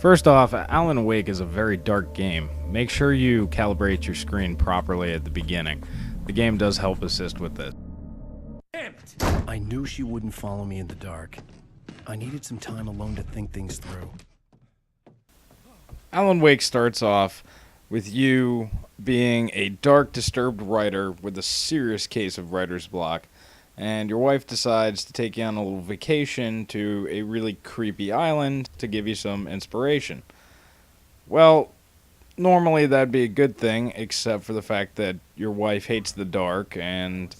First off, Alan Wake is a very dark game. Make sure you calibrate your screen properly at the beginning. The game does help assist with this. I knew she wouldn't follow me in the dark. I needed some time alone to think things through. Alan Wake starts off with you being a dark, disturbed writer with a serious case of writer's block, and your wife decides to take you on a little vacation to a really creepy island to give you some inspiration. Well, normally that'd be a good thing, except for the fact that your wife hates the dark, and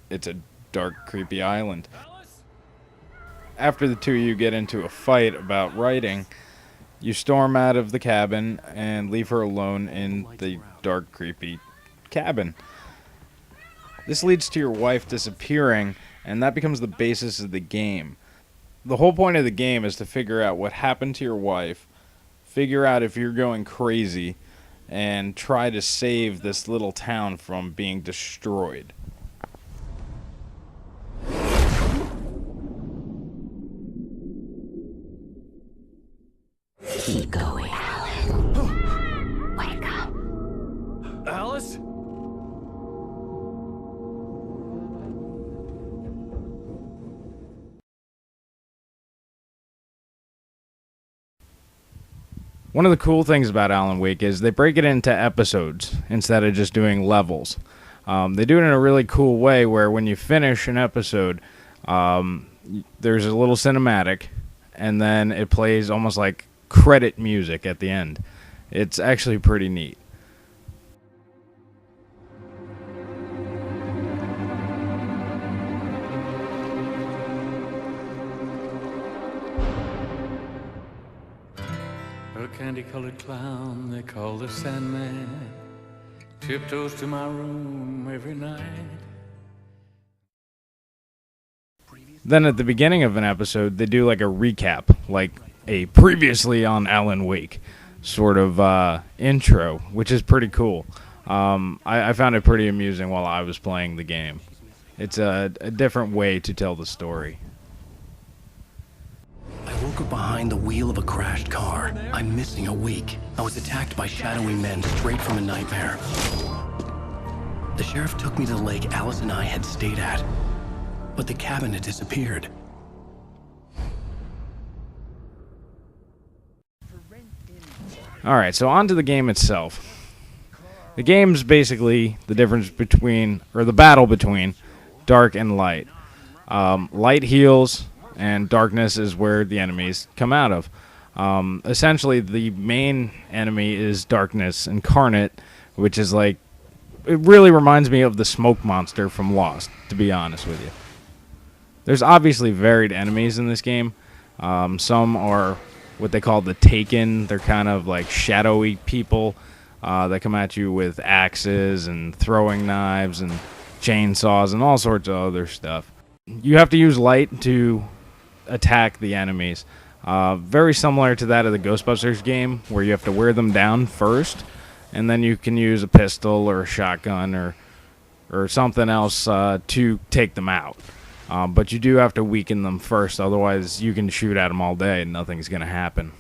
it's a dark, creepy island. After the two of you get into a fight about writing, you storm out of the cabin and leave her alone in the dark, creepy cabin. This leads to your wife disappearing, and that becomes the basis of the game. The whole point of the game is to figure out what happened to your wife, figure out if you're going crazy, and try to save this little town from being destroyed. Keep going, Alan. Wake up. Alice? One of the cool things about Alan Wake is they break it into episodes instead of just doing levels. They do it in a really cool way where when you finish an episode, there's a little cinematic, and then it plays almost like credit music at the end. It's actually pretty neat. A candy-colored clown they call the Sandman tiptoes to my room every night. Then at the beginning of an episode, they do like a recap, like a previously on Alan Wake sort of intro, which is pretty cool. I found it pretty amusing while I was playing the game. It's a different way to tell the story. I woke up behind the wheel of a crashed car. I'm missing a week. I was attacked by shadowy men straight from a nightmare. The sheriff took me to the lake Alice and I had stayed at, but the cabin had disappeared. Alright, so on to the game itself. The game's basically the difference between, or the battle between, dark and light. Light heals, and darkness is where the enemies come out of. Essentially, the main enemy is darkness incarnate, which is like, it really reminds me of the smoke monster from Lost, to be honest with you. There's obviously varied enemies in this game. Some are what they call the Taken. They're kind of like shadowy people that come at you with axes and throwing knives and chainsaws and all sorts of other stuff. You have to use light to attack the enemies. Very similar to that of the Ghostbusters game, where you have to wear them down first, and then you can use a pistol or a shotgun or something else to take them out. But you do have to weaken them first, otherwise you can shoot at them all day and nothing's going to happen.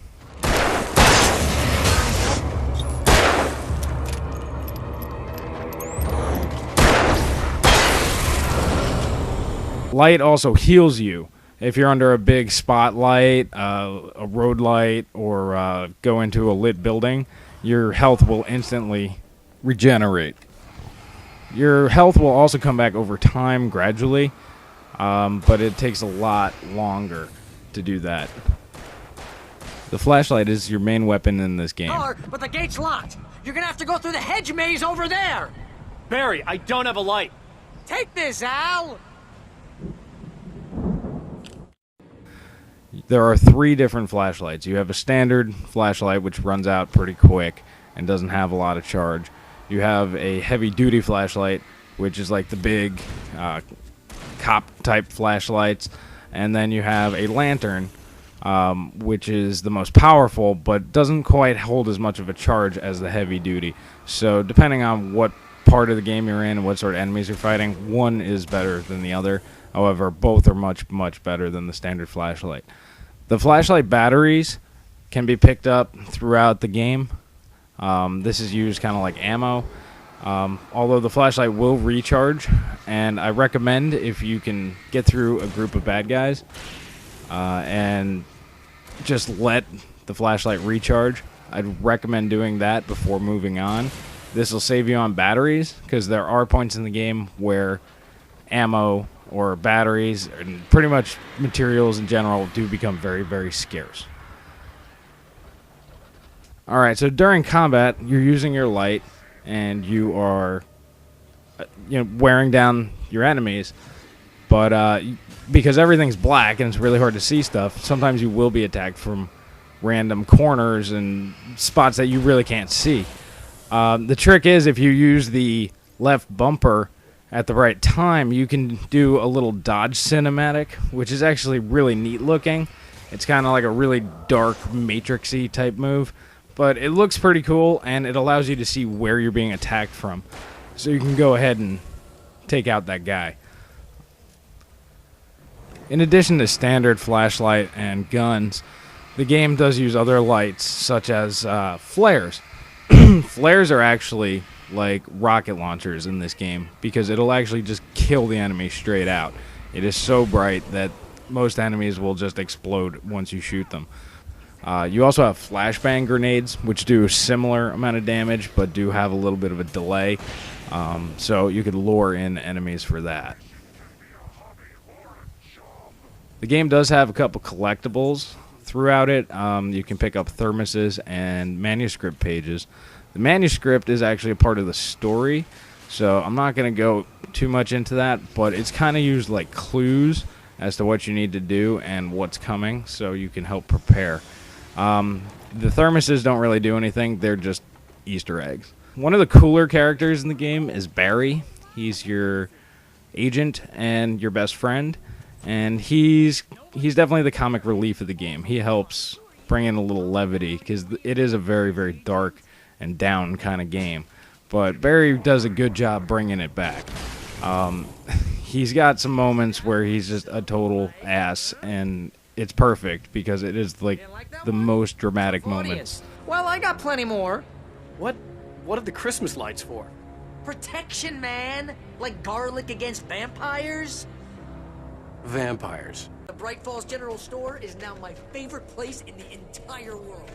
Light also heals you. If you're under a big spotlight, a road light, or go into a lit building, your health will instantly regenerate. Your health will also come back over time gradually, but it takes a lot longer to do that. The flashlight is your main weapon in this game. But the gate's locked. You're gonna have to go through the hedge maze over there. Barry, I don't have a light. Take this, Al. There are 3 different flashlights. You have a standard flashlight, which runs out pretty quick and doesn't have a lot of charge. You have a heavy-duty flashlight, which is like the big cop-type flashlights. And then you have a lantern, which is the most powerful, but doesn't quite hold as much of a charge as the heavy-duty. So depending on what part of the game you're in and what sort of enemies you're fighting, one is better than the other. However, both are much, much better than the standard flashlight. The flashlight batteries can be picked up throughout the game. This is used kind of like ammo. Although the flashlight will recharge, and I recommend if you can get through a group of bad guys and just let the flashlight recharge, I'd recommend doing that before moving on. This will save you on batteries, because there are points in the game where ammo or batteries and pretty much materials in general do become very, very scarce. Alright, so during combat, you're using your light, and you are wearing down your enemies, but because everything's black and it's really hard to see stuff, sometimes you will be attacked from random corners and spots that you really can't see. The trick is, if you use the left bumper at the right time, you can do a little dodge cinematic, which is actually really neat looking. It's kind of like a really dark Matrix-y type move, but it looks pretty cool, and it allows you to see where you're being attacked from, so you can go ahead and take out that guy. In addition to standard flashlight and guns, the game does use other lights, such as flares. Flares are actually like rocket launchers in this game, because it'll actually just kill the enemy straight out. It is so bright that most enemies will just explode once you shoot them. You also have flashbang grenades, which do a similar amount of damage, but do have a little bit of a delay. So you could lure in enemies for that. The game does have a couple collectibles throughout it. You can pick up thermoses and manuscript pages. The manuscript is actually a part of the story, so I'm not going to go too much into that, but it's kind of used like clues as to what you need to do and what's coming, so you can help prepare. The thermoses don't really do anything. They're just Easter eggs. One of the cooler characters in the game is Barry. He's your agent and your best friend, and he's definitely the comic relief of the game. He helps bring in a little levity, because it is a very, very dark and down kind of game, but Barry does a good job bringing it back. He's got some moments where he's just a total ass, and it's perfect because it is like the most dramatic moments. Well, I got plenty more. What are the Christmas lights for? Protection, man. Like garlic against vampires. Vampires. The Bright Falls General Store is now my favorite place in the entire world.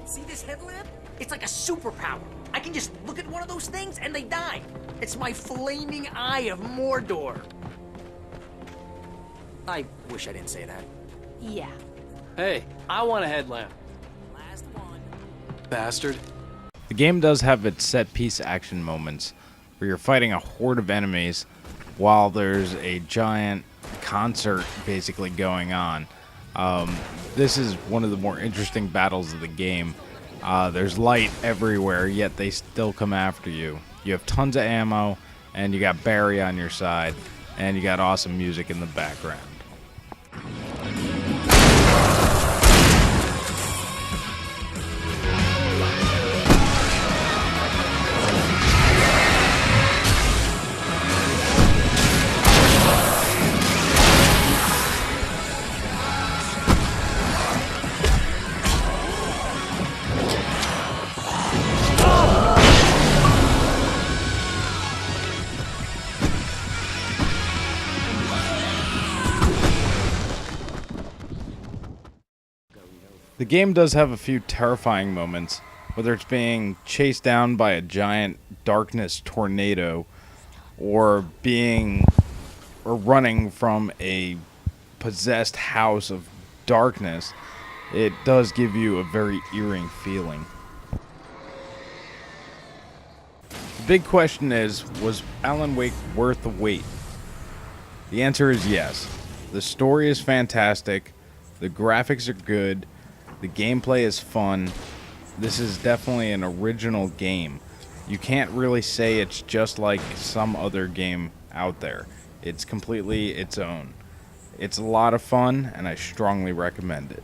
See this headlamp? It's like a superpower. I can just look at one of those things and they die. It's my flaming eye of Mordor. I wish I didn't say that. Yeah. Hey, I want a headlamp. Last one. Bastard. The game does have its set-piece action moments where you're fighting a horde of enemies while there's a giant concert basically going on. This is one of the more interesting battles of the game. There's light everywhere, yet they still come after you. You have tons of ammo, and you got Barry on your side, and you got awesome music in the background. The game does have a few terrifying moments, whether it's being chased down by a giant darkness tornado or running from a possessed house of darkness. It does give you a very eerie feeling. The big question is, was Alan Wake worth the wait? The answer is yes. The story is fantastic, the graphics are good, the gameplay is fun. This is definitely an original game. You can't really say it's just like some other game out there. It's completely its own. It's a lot of fun, and I strongly recommend it.